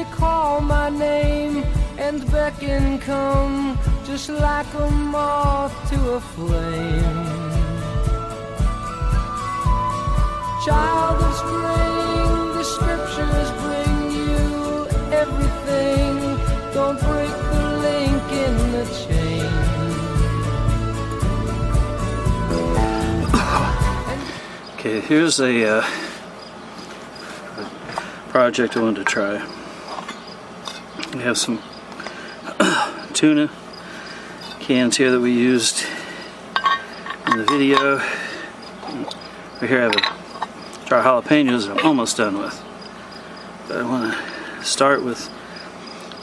they call my name and beckon, come, just like a moth to a flame. Child of spring, the scriptures bring you everything. Don't break the link in the chain. Okay, here's a project I wanted to try. We have some tuna cans here that we used in the video. Right here I have a jar of jalapenos that I'm almost done with. But I want to start with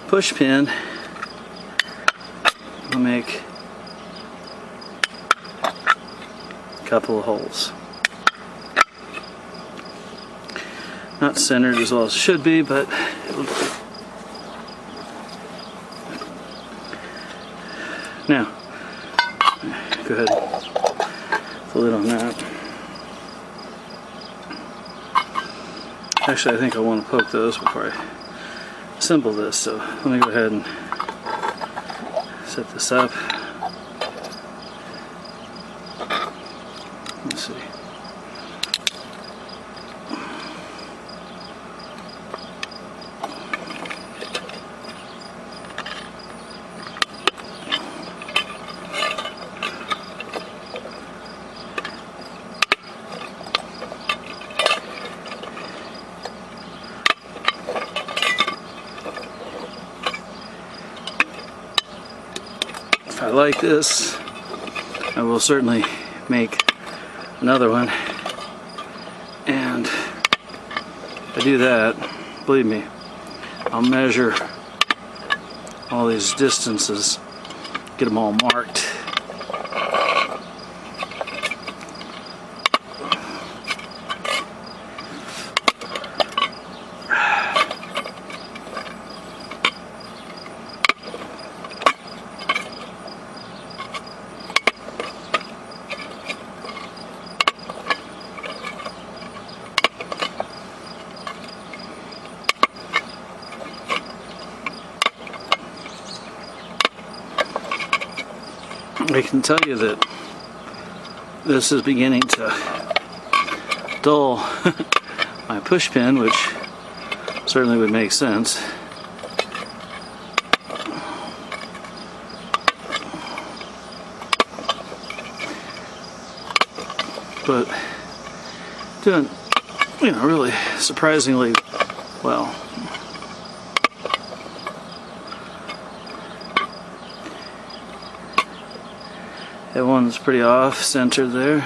push pin. I'll make a couple of holes. Not centered as well as it should be, but it'll do. Now, go ahead and put the lid on that. Actually, I think I want to poke those before I assemble this, so let me go ahead and set this up. Let's see. If I like this, I will certainly make another one, and if I do that, believe me, I'll measure all these distances, get them all marked. I can tell you that this is beginning to dull my push pin, which certainly would make sense. But doing, really surprisingly well. That one's pretty off centered there.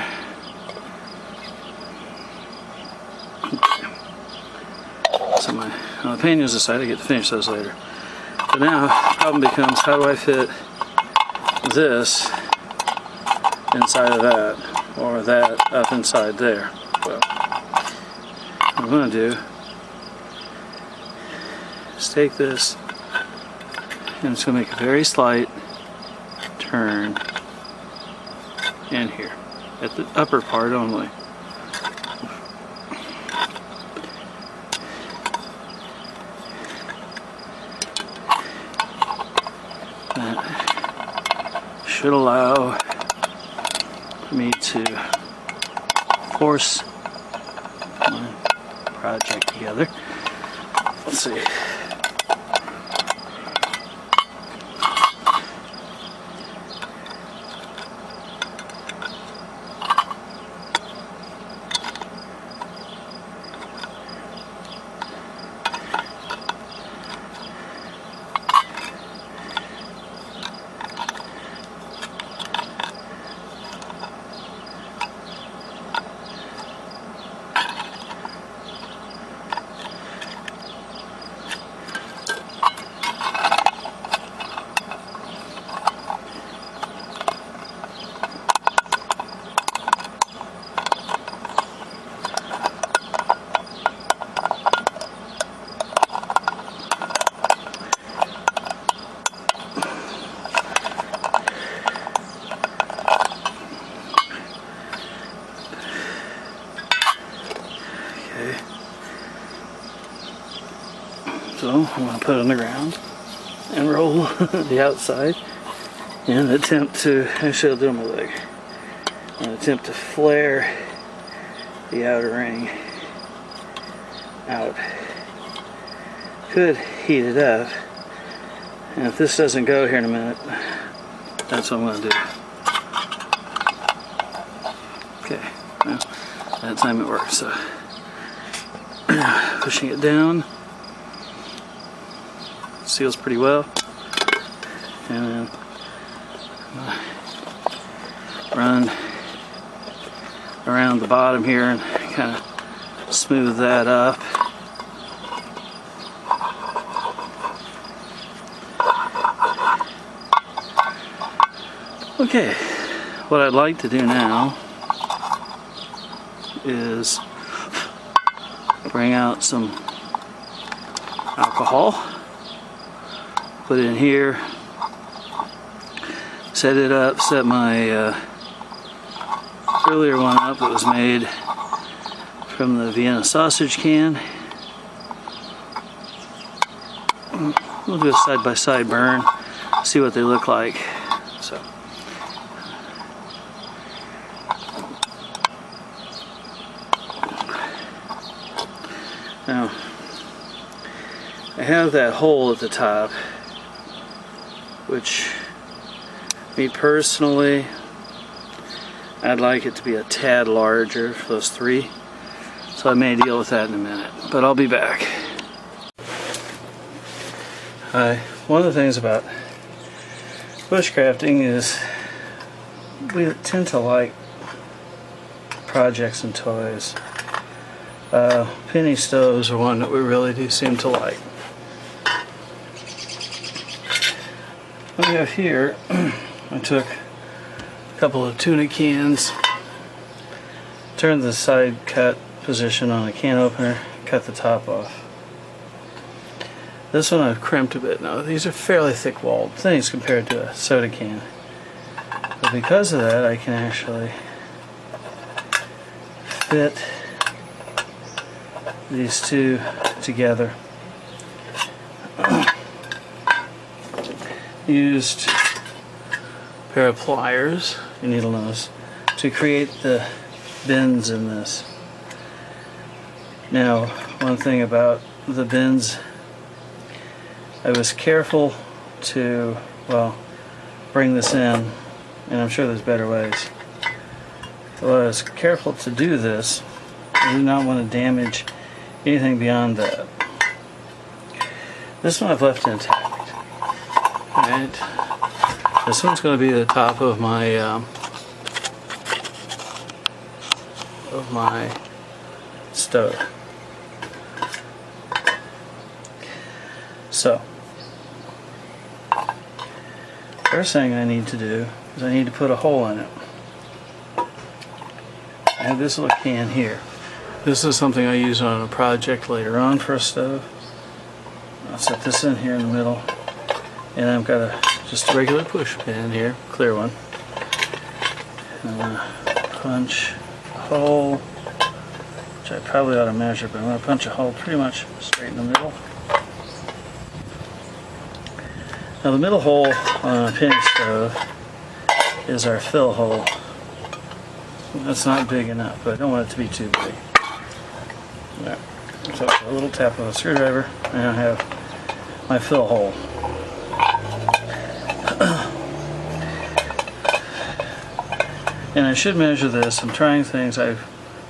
So my jalapenos aside, I get to finish those later. But now the problem becomes, how do I fit this inside of that, or that up inside there? Well, what I'm going to do is take this and I'm just going to make a very slight turn in here at the upper part only. That should allow me to force my project together. Let's see. So I'm going to put it on the ground and roll the outside and attempt to, actually I'll do it on my leg, and attempt to flare the outer ring out. Could heat it up, and if this doesn't go here in a minute, that's what I'm going to do. Okay, well, that time it works. So pushing it down, seals pretty well, and then run around the bottom here and kind of smooth that up. Okay, what I'd like to do now is bring out some alcohol, put it in here, set it up, set my earlier one up that was made from the Vienna sausage can. We'll do a side-by-side burn, see what they look like. So. Now, I have that hole at the top, which, me personally, I'd like it to be a tad larger for those three, so I may deal with that in a minute, but I'll be back. Hi. One of the things about bushcrafting is we tend to like projects and toys. Penny stoves are one that we really do seem to like. What we have here, I took a couple of tuna cans, turned the side cut position on a can opener, cut the top off. This one I've crimped a bit. Now these are fairly thick walled things compared to a soda can, but because of that I can actually fit these two together. Used a pair of pliers and needle nose to create the bends in this. Now, one thing about the bends, I was careful to, well, bring this in, and I'm sure there's better ways. So I was careful to do this. I do not want to damage anything beyond that. This one I've left intact. Right. This one's going to be the top of my stove. So, first thing I need to do is I need to put a hole in it. I have this little can here. This is something I use on a project later on for a stove. I'll set this in here in the middle, and I've got just a regular push pin here, clear one. And I'm going to punch a hole, which I probably ought to measure, but I'm going to punch a hole pretty much straight in the middle. Now the middle hole on a penny stove is our fill hole. That's not big enough, but I don't want it to be too big. Right. So a little tap of a screwdriver, and I have my fill hole. And I should measure this. I'm trying things. I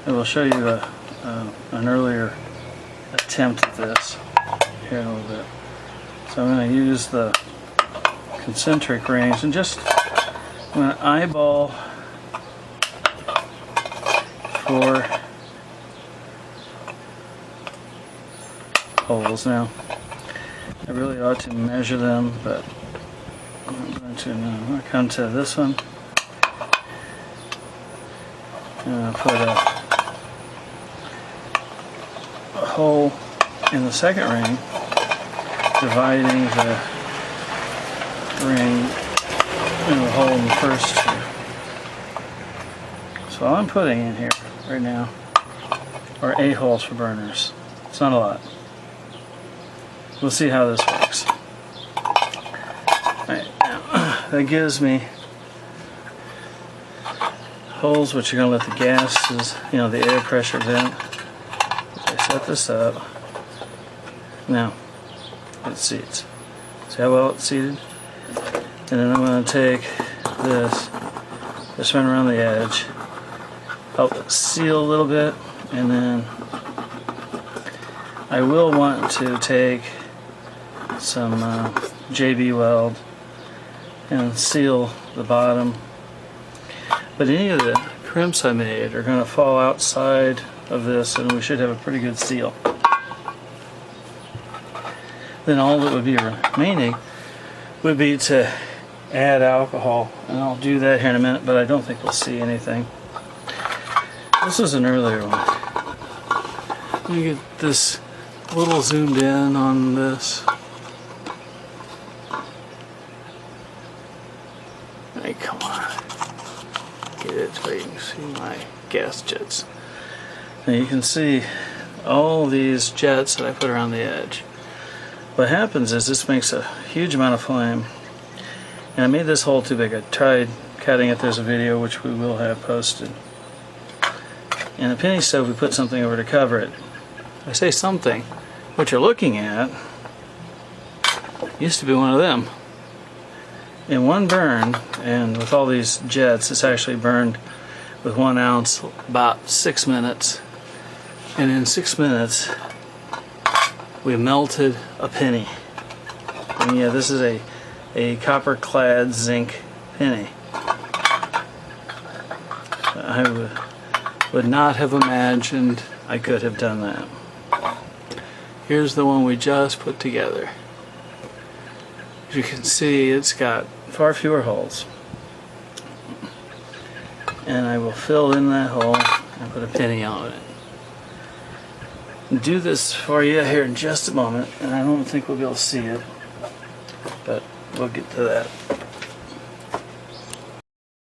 will show you an earlier attempt at this here in a little bit. So I'm going to use the concentric rings and just I'm going to eyeball 4 holes. Now I really ought to measure them, but I'm going to now. I'm going to come to this one and I'll put a hole in the second ring, dividing the ring in the hole in the first two. So all I'm putting in here right now are 8 holes for burners. It's not a lot. we'll see how this works. Alright, now that gives me holes which are going to let the gases, you know, the air pressure vent. I set this up. Now, it seats. See how well it's seated? And then I'm going to take this, just run around the edge, help it seal a little bit, and then I will want to take some JB Weld and seal the bottom. But any of the crimps I made are going to fall outside of this, and we should have a pretty good seal. Then all that would be remaining would be to add alcohol, and I'll do that here in a minute, but I don't think we'll see anything. This was an earlier one. Let me get this a little zoomed in on this. Hey, come on. Get it so you can see my gas jets. Now you can see all these jets that I put around the edge. What happens is this makes a huge amount of flame. And I made this hole too big. I tried cutting it. There's a video which we will have posted. In a penny stove we put something over to cover it. I say something. What you're looking at used to be one of them. In one burn, and with all these jets, it's actually burned with 1 ounce about 6 minutes. And in 6 minutes we melted a penny. And yeah, this is a copper clad zinc penny. I would not have imagined I could have done that. Here's the one we just put together. As you can see, it's got far fewer holes. And I will fill in that hole and put a penny on it. Do this for you here in just a moment, and I don't think we'll be able to see it, but we'll get to that.